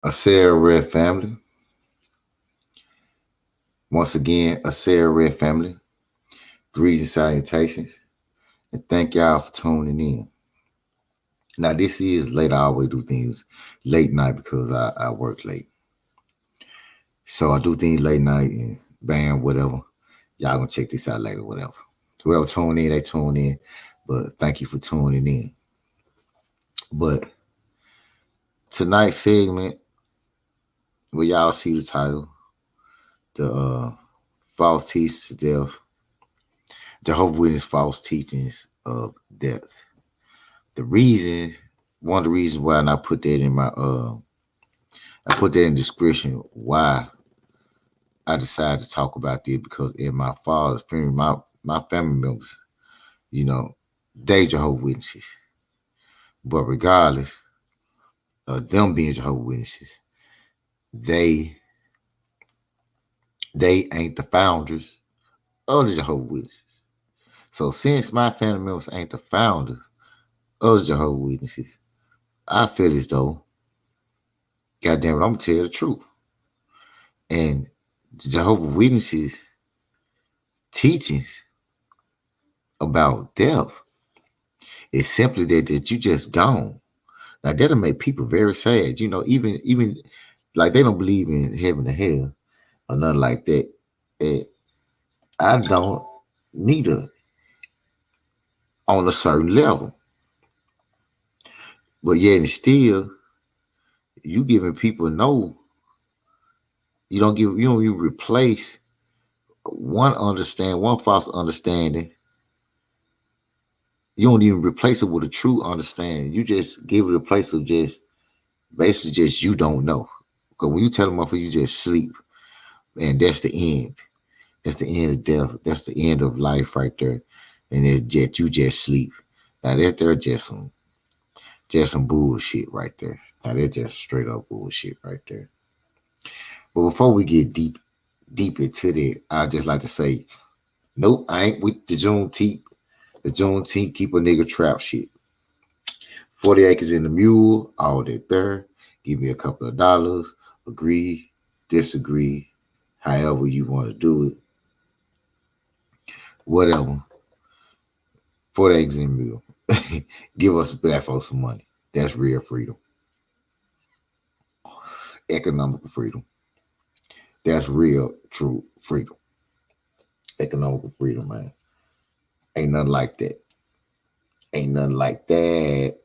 A Sarah Red family. Once again, a Sarah Red family. Greetings and salutations. And thank y'all for tuning in. Now, this is late. I always do things late night because I work late. So I do things late night and bam, whatever. Y'all gonna check this out later, whatever. Whoever tune in, they tune in. But thank you for tuning in. But tonight's segment, where y'all see the title, the false teachings to death, Jehovah Witnesses false teachings of death. The reason, one of the reasons why, and I put that in my I put that in the description why I decided to talk about this, because in my father's family, my family members, you know, they Jehovah Witnesses. But regardless of them being Jehovah Witnesses, they ain't the founders of the Jehovah Witnesses. So since my family members ain't the founders of the Jehovah Witnesses, I feel as though, goddamn it, I'm gonna tell you the truth. And Jehovah Witnesses teachings about death is simply that you just gone. Now that'll make people very sad. You know, even like they don't believe in heaven or hell or nothing like that. And I don't neither on a certain level. But yet and still you giving people no, you don't even replace one false understanding. You don't even replace it with a true understanding. You just give it a place of just basically just you don't know. Because when you tell them off, you just sleep, and that's the end. That's the end of death. That's the end of life right there. And then you just sleep. Now they're just some bullshit right there. Now they're just straight up bullshit right there. But before we get deep into that, I'd just like to say, nope, I ain't with the Juneteenth. The Juneteenth keep a nigga trap shit. 40 acres in the mule, all that there. Give me a couple of dollars. Agree, disagree, however you want to do it. Whatever. 40 acres in the mule. Give us black folks some money. That's real freedom. Economical freedom. That's real, true freedom. Economical freedom, man. Ain't nothing like that. Ain't nothing like that.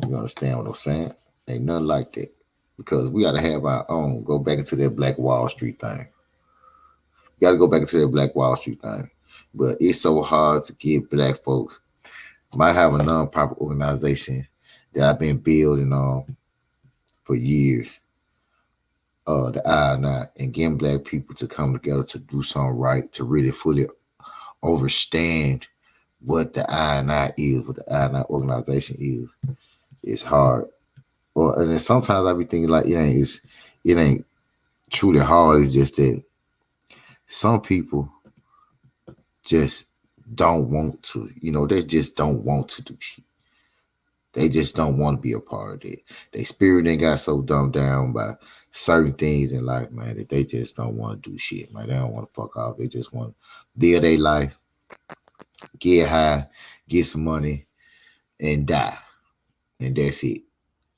You understand what I'm saying? Ain't nothing like that. Because we got to have our own. Go back into that Black Wall Street thing. Got to go back into that Black Wall Street thing. But it's so hard to get black folks. Might have a non-profit organization that I've been building on for years. The I and getting black people to come together to do something right, to really fully understand what the I is, what the I organization is. It's hard. Well, and then sometimes I be thinking like it ain't truly hard. It's just that some people just don't want to. You know, they just don't want to do shit. They just don't want to be a part of it. Their spirit ain't got so dumbed down by certain things in life, man, that they just don't want to do shit, man. They don't want to fuck off. They just want to live their life, get high, get some money, and die. And that's it,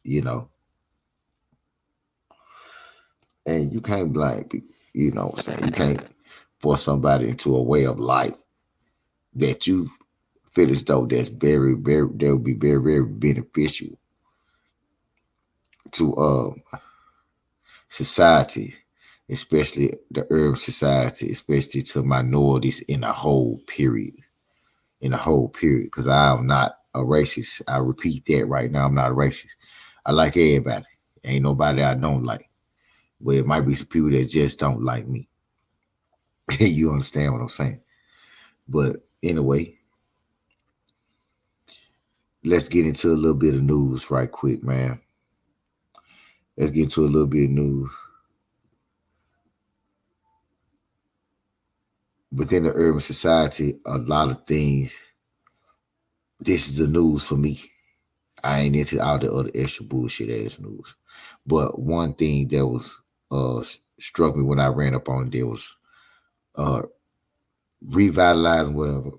you know. And you can't blame people, you know what I'm saying? You can't force somebody into a way of life that you feel as though that's that would be very, very beneficial to society, especially the urban society, especially to minorities in the whole period. In the whole period, because I'm not a racist. I repeat that right now. I'm not a racist. I like everybody. Ain't nobody I don't like. But it might be some people that just don't like me. You understand what I'm saying? But anyway, let's get into a little bit of news right quick, man. Let's get into a little bit of news. Within the urban society, a lot of things. This is the news for me. I ain't into all the other extra bullshit ass news. But one thing that was struck me when I ran up on it, there was uh revitalizing whatever,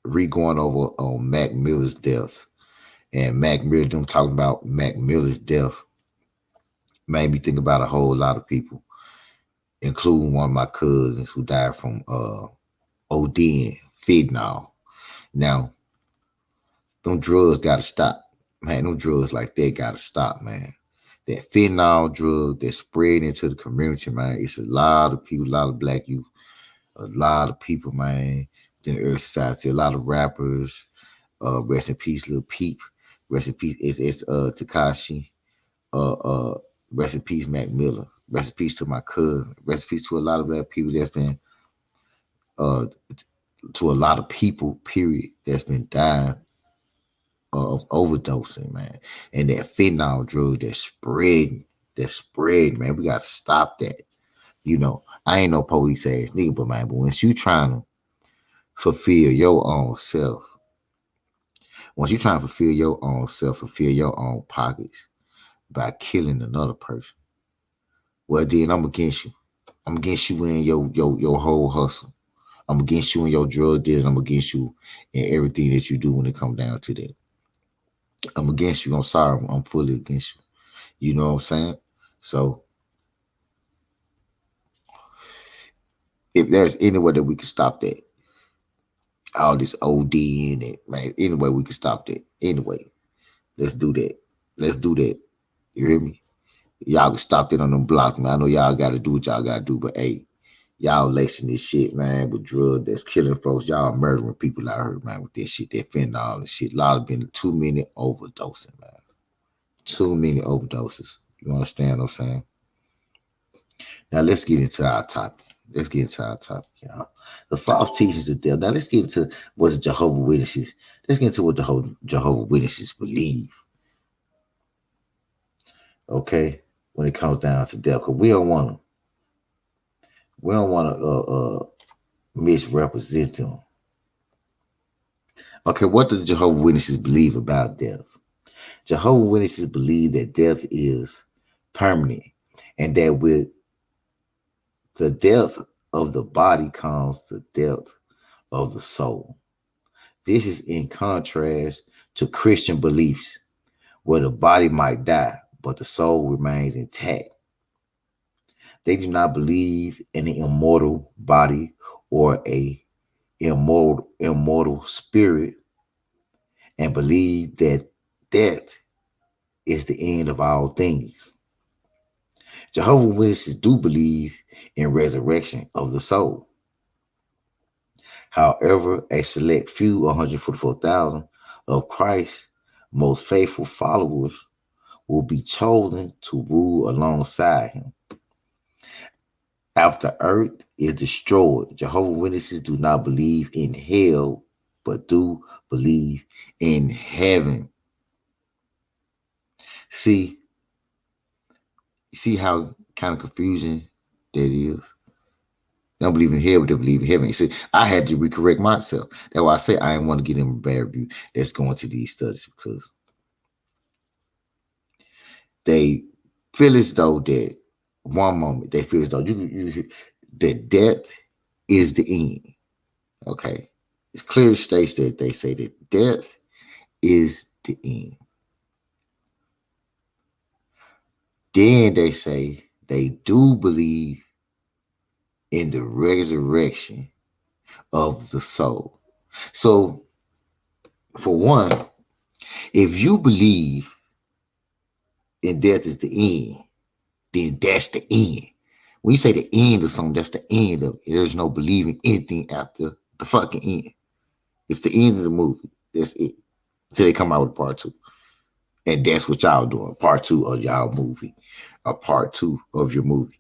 re-going over on Mac Miller's death. And Mac Miller, them talking about Mac Miller's death made me think about a whole lot of people, including one of my cousins who died from ODing, fentanyl. Now, them drugs gotta stop. Man, them drugs like that gotta stop, man. That fentanyl drug that spread into the community, man. It's a lot of people, a lot of black youth, a lot of people, man, in the earth society, a lot of rappers. Rest in peace, Lil Peep. Rest in peace, it's Takashi. Uh, uh, Rest in peace, Mac Miller. Rest in peace to my cousin. Rest in peace to a lot of black people that's been uh to a lot of people, period, that's been dying of overdosing, man. And that fentanyl drug that's spreading, man. We gotta stop that. You know, I ain't no police ass nigga, but man, but once you trying to fulfill your own self, once you trying to fulfill your own self, fulfill your own pockets by killing another person, well then I'm against you. I'm against you in your whole hustle. I'm against you in your drug dealing. I'm against you in everything that you do when it comes down to that. I'm against you. I'm sorry. I'm fully against you. You know what I'm saying? So if there's any way that we can stop that, all this OD in it, man, anyway, we can stop that. Anyway, let's do that. Let's do that. You hear me? Y'all can stop that on them blocks, man. I know y'all got to do what y'all got to do, but hey, y'all lacing this shit, man, with drugs that's killing folks. Y'all murdering people out here, man, with this shit, that fentanyl and shit. A lot of been too many overdosing, man. Too many overdoses. You understand what I'm saying? Now let's get into our topic. Let's get into our topic, y'all. The false teachings of death. Now let's get into what the Jehovah Witnesses. Let's get into what the Jehovah Witnesses believe. Okay, when it comes down to death, because we don't want to misrepresent them. Okay, what do the Jehovah Witnesses believe about death? Jehovah Witnesses believe that death is permanent, and that with the death of the body comes the death of the soul. This is in contrast to Christian beliefs, where the body might die, but the soul remains intact. They do not believe in an immortal body or a immortal spirit, and believe that death is the end of all things. Jehovah Witnesses do believe in resurrection of the soul. However, a select few, 144,000 of Christ's most faithful followers, will be chosen to rule alongside him. After earth is destroyed, Jehovah Witnesses do not believe in hell, but do believe in heaven. See, see how kind of confusing that is. They don't believe in hell, but they believe in heaven. You see, I had to recorrect myself. That's why I say I didn't want to get in a bad review that's going to these studies, because they feel as though that one moment they feel as though that death is the end. Okay, it's clear states that they say that death is the end. Then they say they do believe in the resurrection of the soul. So, for one, if you believe in death is the end, then that's the end. When you say the end of something, that's the end of it. There's no believing anything after the fucking end. It's the end of the movie. That's it. Until they come out with part two. And that's what y'all doing. Part two of y'all movie. Or part two of your movie.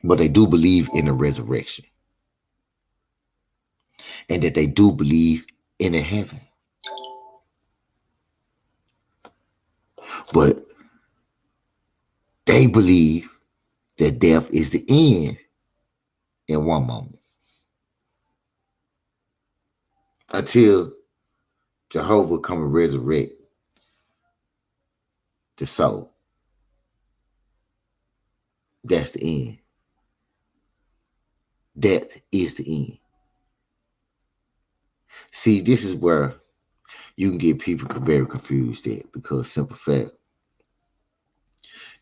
But they do believe in the resurrection. And that they do believe in a heaven. But they believe that death is the end in one moment. Until Jehovah come and resurrect the soul. That's the end. Death is the end. See, this is where you can get people very confused at, because simple fact,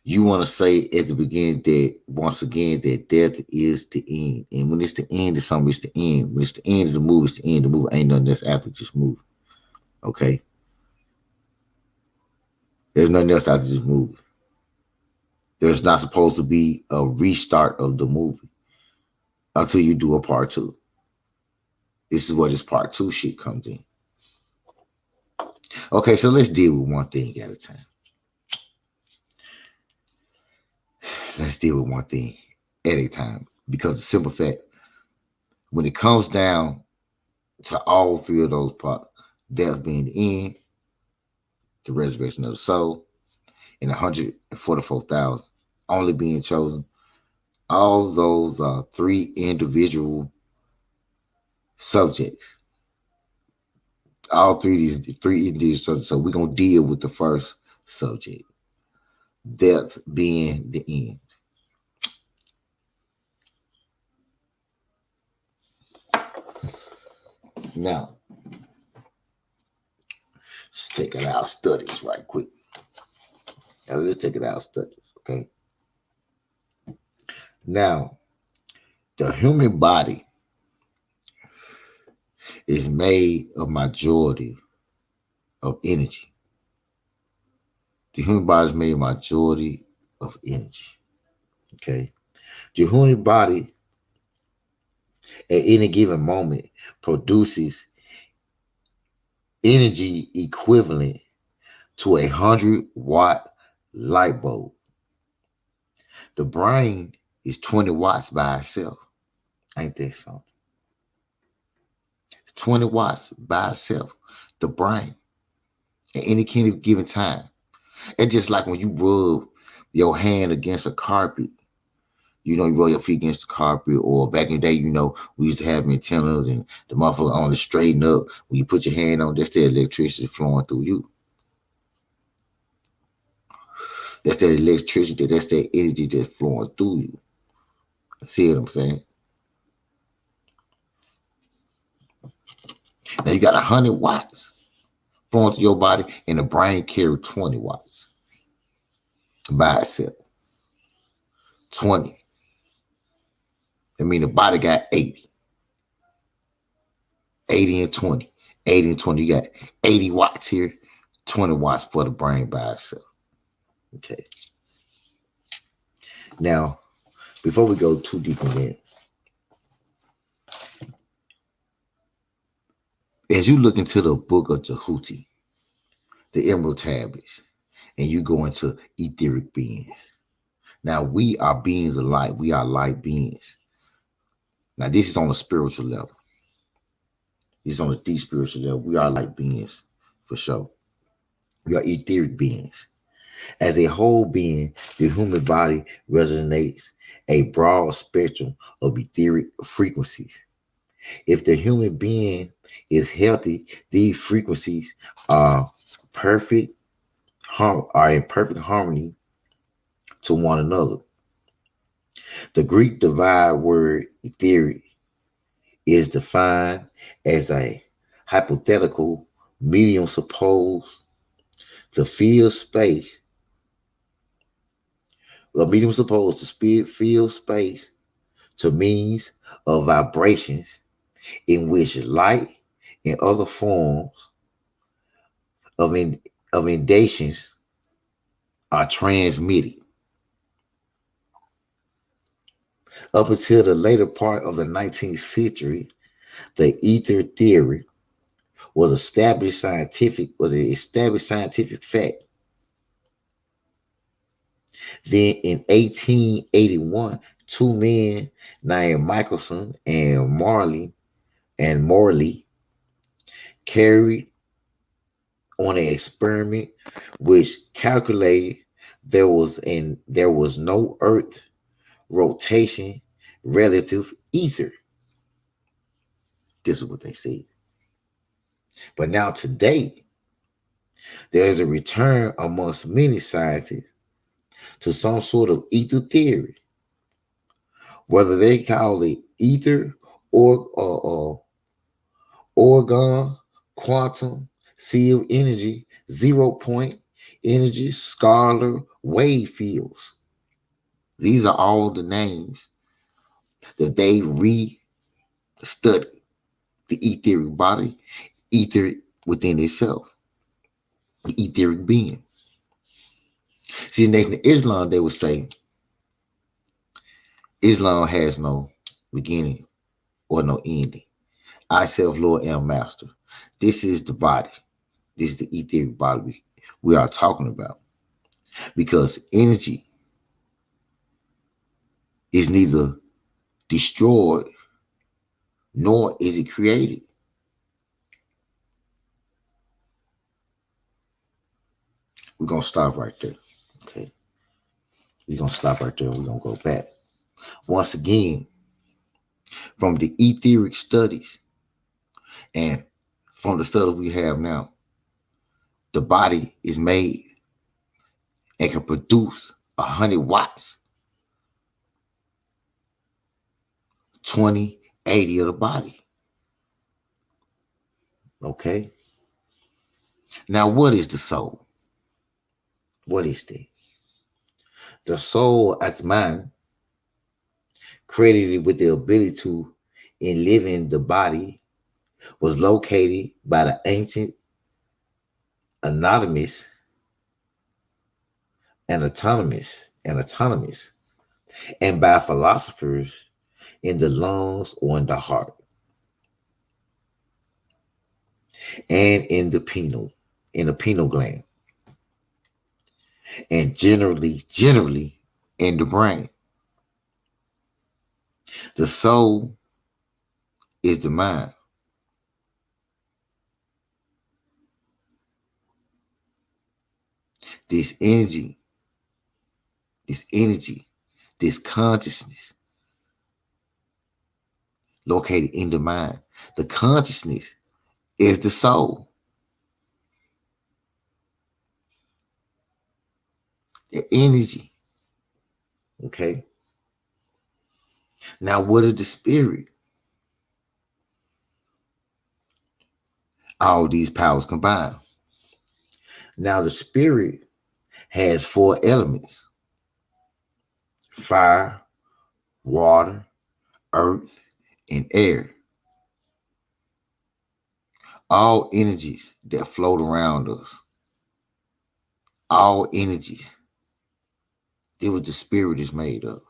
you want to say at the beginning that once again that death is the end. And when it's the end of something, it's the end. When it's the end of the movie, it's the end of the movie. Ain't nothing else after just movie. Okay? There's nothing else after this movie. There's not supposed to be a restart of the movie until you do a part two. This is where this part two shit comes in. Okay, so let's deal with one thing at a time. Let's deal with one thing at a time. Because the simple fact, when it comes down to all three of those parts, death being the end, the resurrection of the soul, and 144,000 only being chosen, all those are three individual subjects. All these three individual subjects. So we're going to deal with the first subject, death being the end. Now, let's take it out studies right quick. Now, let's take it out studies, okay? Now, the human body is made of majority of energy. The human body is made of majority of energy, okay? The human body at any given moment produces energy equivalent to 100-watt light bulb. The brain is 20 watts by itself. Ain't that something? 20 watts by itself. The brain at any given time. It's just like when you rub your hand against a carpet. You know, you roll your feet against the carpet, or back in the day, you know, we used to have antennas and the motherfucker on the straighten up. When you put your hand on, that's the electricity flowing through you. That's that electricity, that's that energy that's flowing through you. See what I'm saying? Now you got 100 watts flowing through your body, and the brain carries 20 watts by itself. 20. I mean, the body got 80. 80 and 20. 80 and 20. You got 80 watts here, 20 watts for the brain by itself. Okay. Now, before we go too deep in that, as you look into the book of Jehuti, the Emerald Tablets, and you go into etheric beings. Now, we are beings of light. We are light beings. Now, this is on a spiritual level. This is on a deep spiritual level. We are light beings, for sure. We are etheric beings. As a whole being, the human body resonates a broad spectrum of etheric frequencies. If the human being is healthy, these frequencies are in perfect harmony to one another. The Greek divide word etheric is defined as a hypothetical medium supposed to fill space. A medium supposed to fill space to means of vibrations in which light and other forms of indications are transmitted. Up until the later part of the 19th century, the ether theory was an established scientific fact. Then in 1881, two men named Michelson and Morley carried on an experiment which calculated there was no Earth rotation relative ether. This is what they said. But now today, there is a return amongst many scientists to some sort of ether theory, whether they call it ether or orgon, quantum, sea of energy, 0 point energy, scalar, wave fields. These are all the names that they re-study the etheric body, etheric within itself, the etheric being. See, in the Nation of Islam, they would say Islam has no beginning or no ending. I, self, Lord, am master. This is the body. This is the etheric body we are talking about. Because energy is neither destroyed nor is it created. We're going to stop right there. Okay. We're going to stop right there. We're going to go back. Once again, from the etheric studies and from the studies we have now, the body is made and can produce 100 watts, 20, 80 of the body. Okay. Now, what is the soul? What is that? The soul, as man, credited with the ability to enliven the body, was located by the ancient anonymous and autonomous and by philosophers in the lungs or in the heart and in the pineal gland, and generally in the brain. The soul is the mind. This energy, this consciousness located in the mind. The consciousness is the soul. The energy. Okay. Now, what is the spirit? All these powers combined. Now, the spirit has 4 elements: fire, water, earth, and air. All energies that float around us. All energies. That's what the spirit is made of.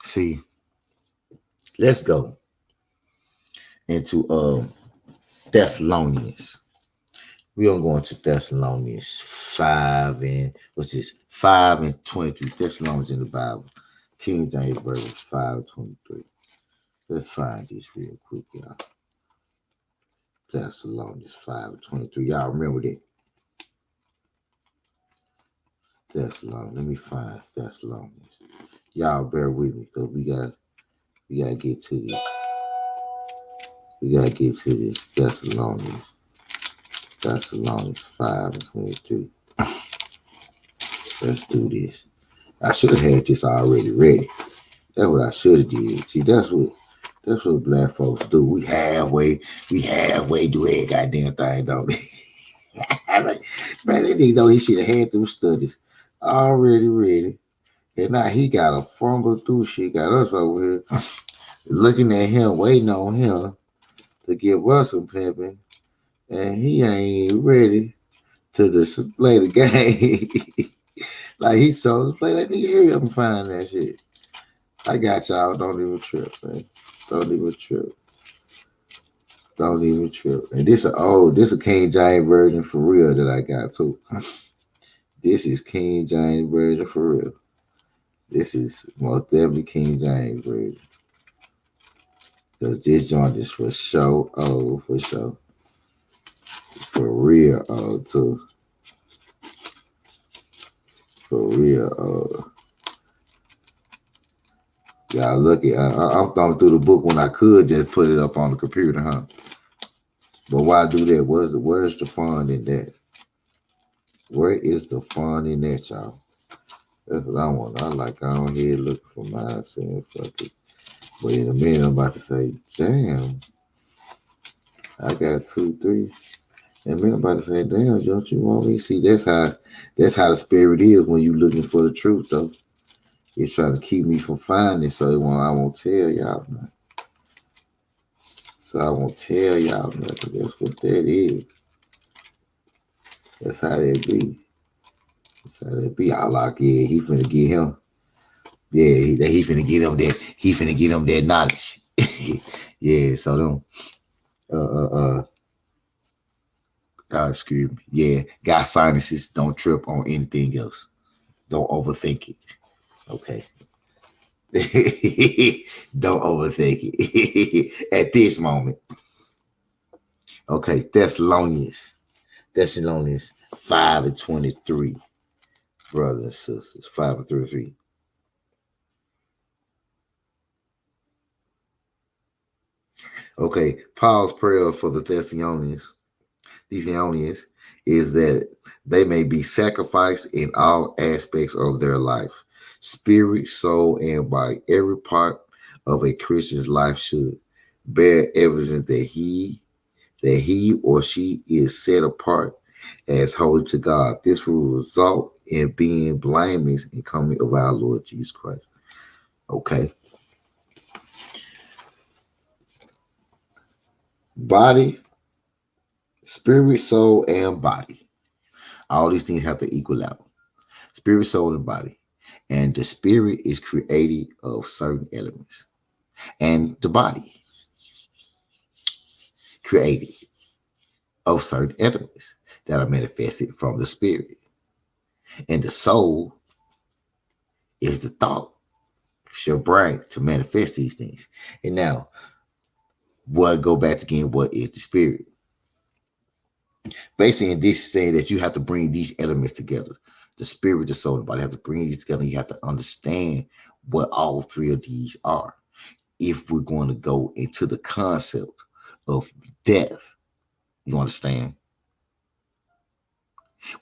See, let's go into Thessalonians. We're gonna go into Thessalonians 5 and what's this? 5 and 23. Thessalonians in the Bible. King James Version 5:23. Let's find this real quick, y'all. Thessalonians 5:23. Y'all remember that? Thessalonians. Let me find Thessalonians. Y'all bear with me because we gotta get to this. We gotta get to this. Thessalonians 5:23. Let's do this. I should have had this already ready. That's what I should have did. See, that's what black folks do. We halfway do every goddamn thing, don't we? Like, man, they didn't know he should have had them studies already ready. And now he got to fumble through shit. Got us over here looking at him, waiting on him to give us some pimping. And he ain't ready to display the game. Like he's supposed to play. Let me hear him find that shit. I got y'all. Don't even trip, man. Don't even trip. And this a King James version for real that I got too. This is King James version for real. This is most definitely King James version. Because this joint is for show. Oh, for sure. For real, too. For real, Y'all look at I'm thumbing through the book when I could just put it up on the computer, huh? But why do that? Where's the fun in that? Where is the fun in that, y'all? That's what I want. I like on here looking for mine saying fuck it. But in a minute I'm about to say, damn, I got 2, 3. And me about to say, damn, don't you want me? See, that's how the spirit is when you looking for the truth though. It's trying to keep me from finding so I won't tell y'all nothing. So I won't tell y'all nothing. That's what that is. That's how that be. That's how that be. I like, yeah, he finna get him. Yeah, he finna get him that. He finna get him that knowledge. Yeah, so them. Uh, uh, excuse me. Yeah, got sinuses. Don't trip on anything else. Don't overthink it. Okay. Don't overthink it at this moment. Okay, Thessalonians 5:23, brothers and sisters, 5:33. Okay, Paul's prayer for the Thessalonians is that they may be sacrificed in all aspects of their life, spirit, soul, and body. Every part of a Christian's life should bear evidence that he or she is set apart as holy to God. This will result in being blameless in coming of our Lord Jesus Christ. Okay. Body, spirit, soul, and body. All these things have to equal out. Spirit, soul, and body. And the spirit is created of certain elements. And the body created of certain elements that are manifested from the spirit. And the soul is the thought, it's your brain to manifest these things. And now, what go back again, what is the spirit? Basically, in this saying that you have to bring these elements together. The spirit, the soul, and the body have to bring these together. You have to understand what all three of these are. If we're going to go into the concept of death, you understand?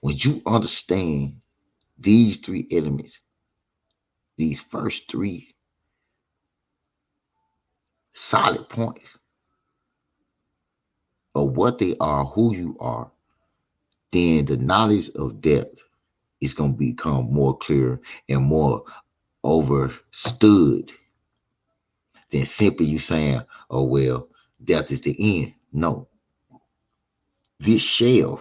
When you understand these three elements, these first three solid points of what they are, who you are, then the knowledge of death is going to become more clear and more overstood than simply you saying, oh, well, death is the end. No, this shell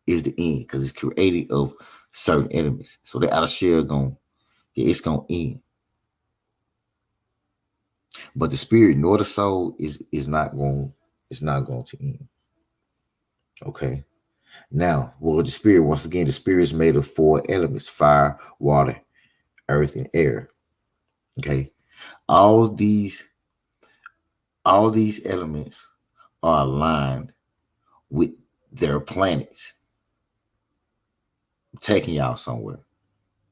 is the end because it's created of certain elements. So the outer shell it's going to end. But the spirit nor the soul is not going, it's not going to end. Okay. Now, well, the spirit, once again, the spirit is made of 4 elements: fire, water, earth, and air. Okay. All these elements are aligned with their planets. I'm taking y'all somewhere.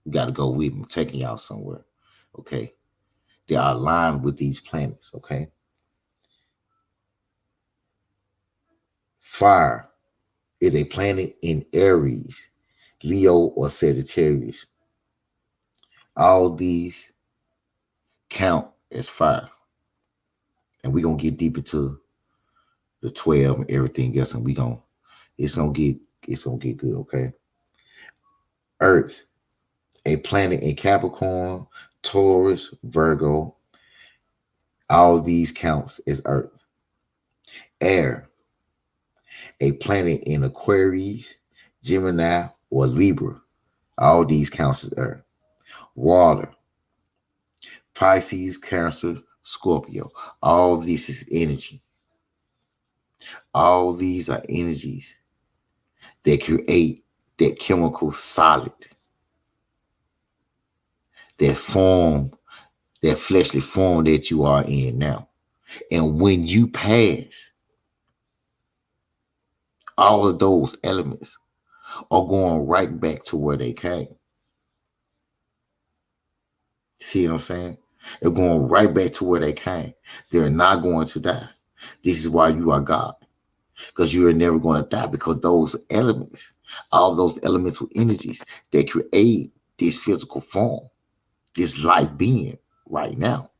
You got to go with me. I'm taking y'all somewhere. Okay. They are aligned with these planets. Okay. Fire is a planet in Aries, Leo, or Sagittarius. All these count as fire. And we're going to get deep into the 12 and everything else. And it's going to get good. Okay. Earth, a planet in Capricorn, Taurus, Virgo. All these counts as Earth. Air, a planet in Aquarius, Gemini, or Libra. All these counts as Earth. Water, Pisces, Cancer, Scorpio. All this is energy. All these are energies that create that chemical solid, that form, that fleshly form that you are in now. And when you pass, all of those elements are going right back to where they came. See what I'm saying? They're going right back to where they came. They're not going to die. This is why you are God. Because you are never going to die, because those elements, all those elemental energies that create this physical form, this life being right now,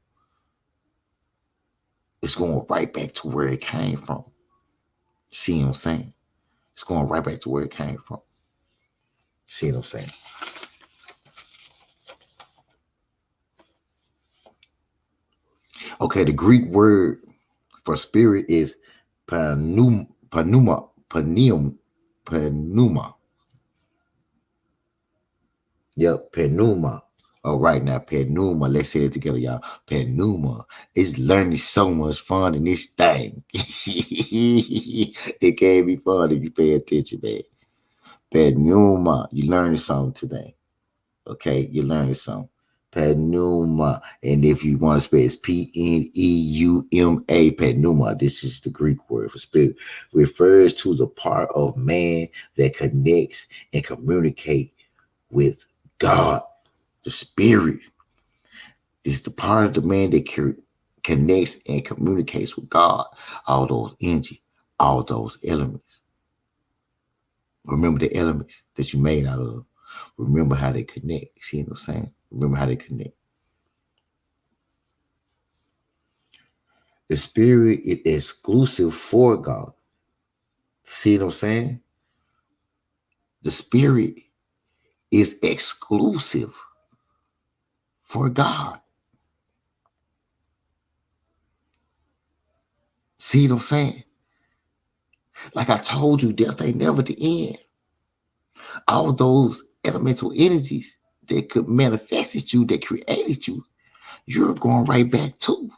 it's going right back to where it came from. See what I'm saying? It's going right back to where it came from. See what I'm saying? Okay, the Greek word for spirit is pneuma. Yep, pneuma. All right, now pneuma. Let's say it together, y'all. Pneuma. It's learning so much fun in this thing. It can't be fun if you pay attention, man. Pneuma. You learning something today. Okay, you're learning something. Pneuma. And if you want to spell, it's Pneuma. Pneuma. This is the Greek word for spirit. Refers to the part of man that connects and communicates with God. The spirit is the part of the man that connects and communicates with God. All those energy, all those elements. Remember the elements that you made out of. Remember how they connect. See what I'm saying? Remember how they connect. The spirit is exclusive for God. See what I'm saying? The spirit is exclusive for God. See what I'm saying? Like I told you, death ain't never the end. All those elemental energies that could manifest you, that created you, you're going right back to.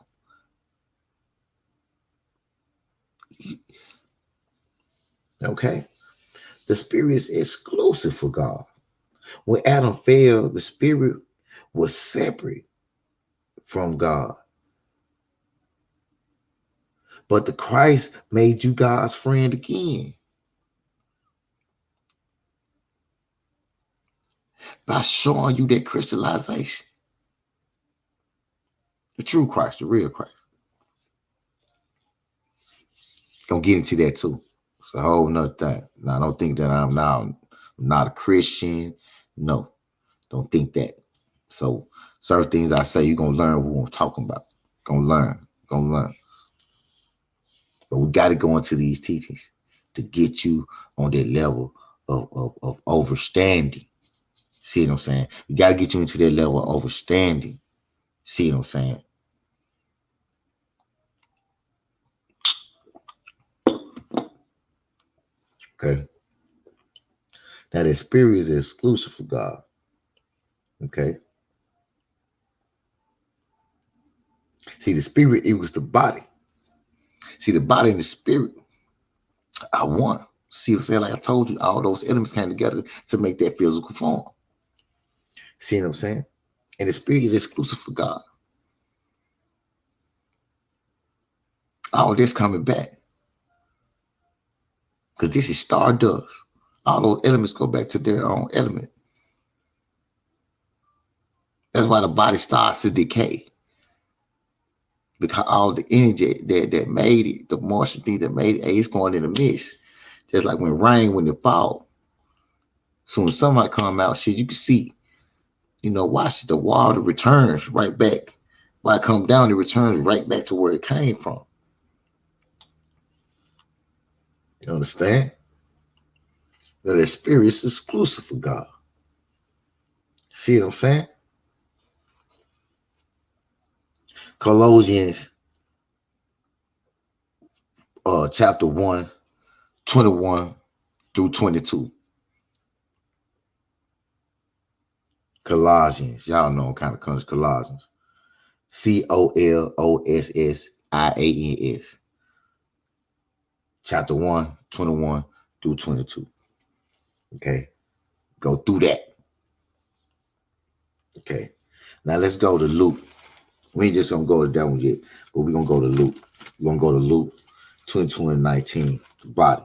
Okay? The spirit is exclusive for God. When Adam fell, the spirit was separate from God. But the Christ made you God's friend again by showing you that crystallization. The true Christ, the real Christ. Gonna get into that too. It's a whole nother thing. Now, I don't think that I'm not a Christian. No, don't think that. So certain things I say, you're gonna learn what I'm talking about. Gonna learn. But we got to go into these teachings to get you on that level of understanding. See what I'm saying? We got to get you into that level of understanding. See what I'm saying? Okay. Now the spirit is exclusive for God. Okay. See, the spirit equals the body. See, the body and the spirit are one. See what I'm saying? Like I told you, all those elements came together to make that physical form. See what I'm saying? And the spirit is exclusive for God. All this coming back. Because this is stardust. All those elements go back to their own element. That's why the body starts to decay. Because all the energy that made it, the moisture thing that made it, it's going in the mist. Just like when it fall. So when sunlight come out, shit, you can see, watch the water returns right back. When it come down, it returns right back to where it came from. You understand? That the spirit is exclusive for God. See what I'm saying? Colossians chapter 1, 21 through 22. Colossians. Y'all know what kind of comes Colossians. Colossians. Chapter 1, 21 through 22. Okay. Go through that. Okay. Now let's go to Luke. We ain't just gonna go to that one yet, but we're gonna go to Luke. We're gonna go to Luke 22 and 19, the body.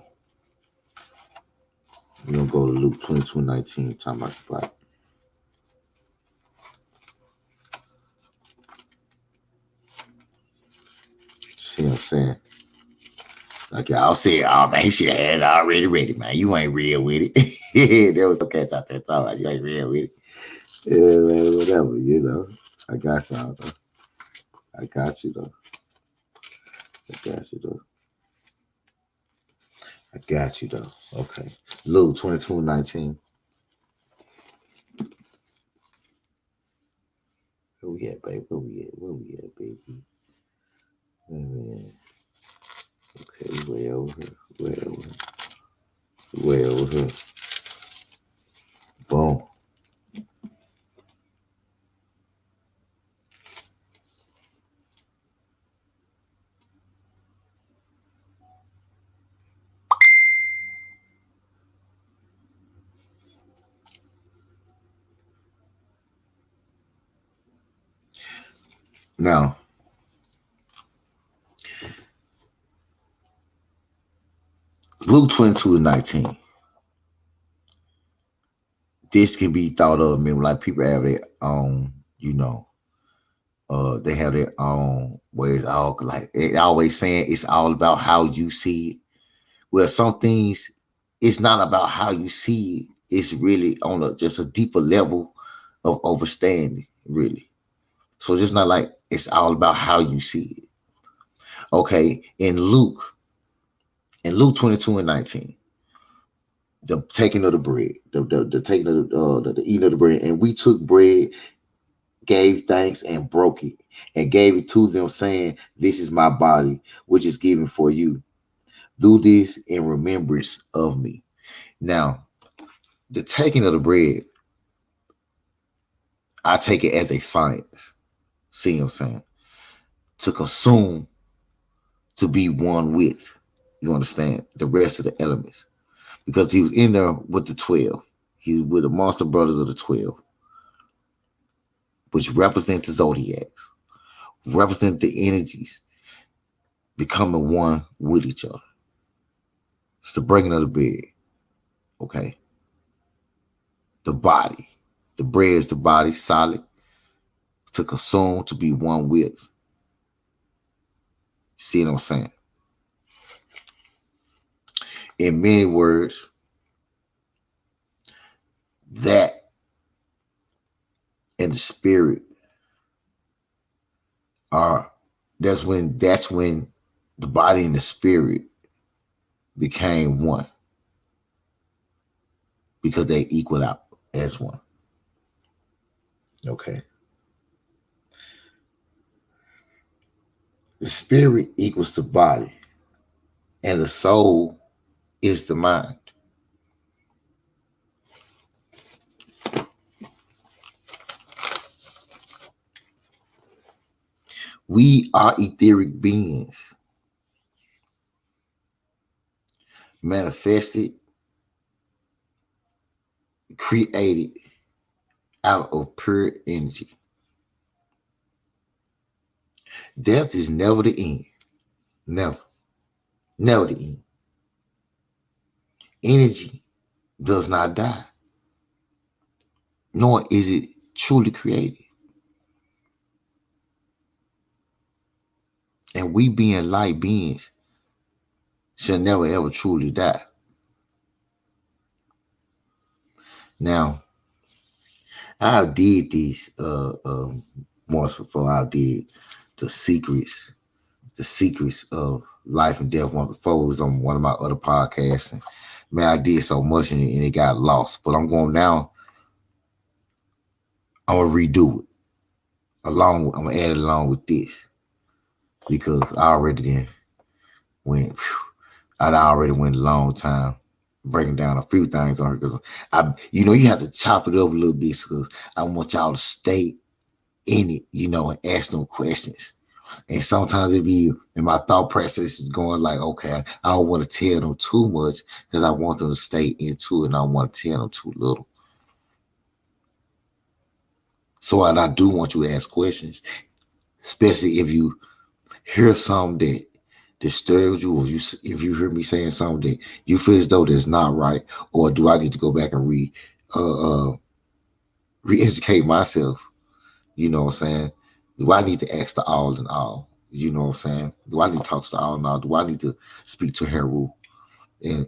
We're gonna go to Luke 22 and 19, talking about the body. saying? Like y'all said, oh man, he should have had it already ready, man. You ain't real with it. There was some cats out there talking about you ain't real with it. Yeah, man, whatever, you know. I got y'all though. I got you though. I got you though. I got you though. Okay. Luke 22:19. Where we at, baby? Where we at? Where we at, baby? Man. Okay, way over here. Way over here. Way over here. Boom. Now, Luke 22:19. This can be thought of, I mean, like people have their own, you know, they have their own ways. All like they always saying it's all about how you see it. Well, some things it's not about how you see it. It's really on just a deeper level of understanding, really. So it's just not like it's all about how you see it. Okay, in Luke 22:19, the taking of the bread, the taking of the eating of the bread, and we took bread, gave thanks, and broke it, and gave it to them, saying, "This is my body, which is given for you. Do this in remembrance of me." Now, the taking of the bread, I take it as a science. See what I'm saying? To consume, to be one with. You understand? The rest of the elements. Because he was in there with the 12. He was with the monster brothers of the 12, which represent the zodiacs, represent the energies becoming one with each other. It's the breaking of the bread. Okay. The body. The bread is the body, solid, to consume, to be one with. See what I'm saying? In many words, that and the spirit are that's when the body and the spirit became one, because they equal out as one. Okay. The spirit equals the body, and the soul is the mind. We are etheric beings, manifested, created out of pure energy. Death is never the end. Never. Never the end. Energy does not die, nor is it truly created. And we, being light beings, shall never ever truly die. Now, I did these once before. I did the secrets of life and death one before. It was on one of my other podcasts. And man, I did so much and it got lost. But I'm going now. I'm gonna redo it. I'm gonna add it along with this. Because I already went. I already went a long time breaking down a few things on her, because you have to chop it up a little bit, because I want y'all to stay in it, and ask them questions. And sometimes it be in my thought process is going like, okay, I don't want to tell them too much because I want them to stay into it, and I don't want to tell them too little. So I do want you to ask questions, especially if you hear something that disturbs you, or if you hear me saying something that you feel as though that's not right, or do I need to go back and re-educate myself? You know what I'm saying? Do I need to ask the all in all? You know what I'm saying? Do I need to talk to the all now? Do I need to speak to Heru? And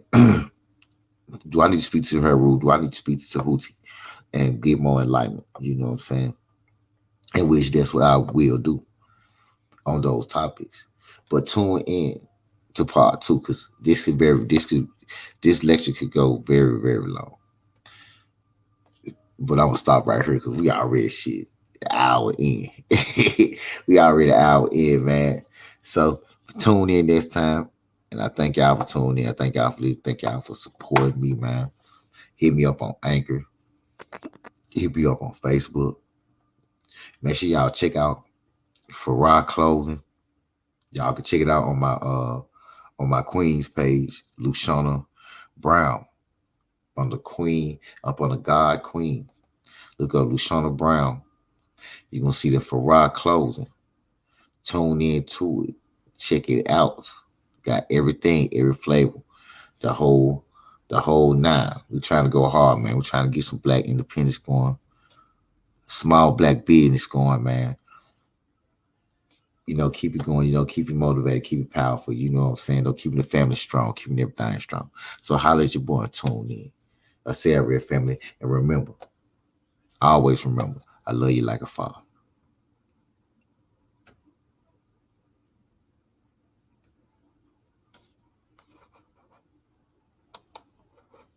do I need to speak to Heru? Do I need to speak to Tahuti and get more enlightenment? You know what I'm saying? In which that's what I will do on those topics. But tune in to part two, because this lecture could go very, very long. But I'm gonna stop right here because we already shit an hour in. We already an hour in, man. So tune in next time. And I thank y'all for tuning in. I thank y'all for listening. Thank y'all for supporting me, man. Hit me up on Anchor. Hit me up on Facebook. Make sure y'all check out Farah Clothing. Y'all can check it out on my Queen's page, Luciana Brown. On the Queen, up on the God Queen. Look up Luciana Brown. You're gonna see the Farah Clothing. Tune in to it. Check it out. Got everything, every flavor. The whole nine. We're trying to go hard, man. We're trying to get some black independence going. Small black business going, man. Keep it going, keep it motivated, keep it powerful, you know what I'm saying? Though, keeping the family strong, keeping everything strong. So holla at your boy, tune in. I say, real family, and remember, always remember, I love you like a father.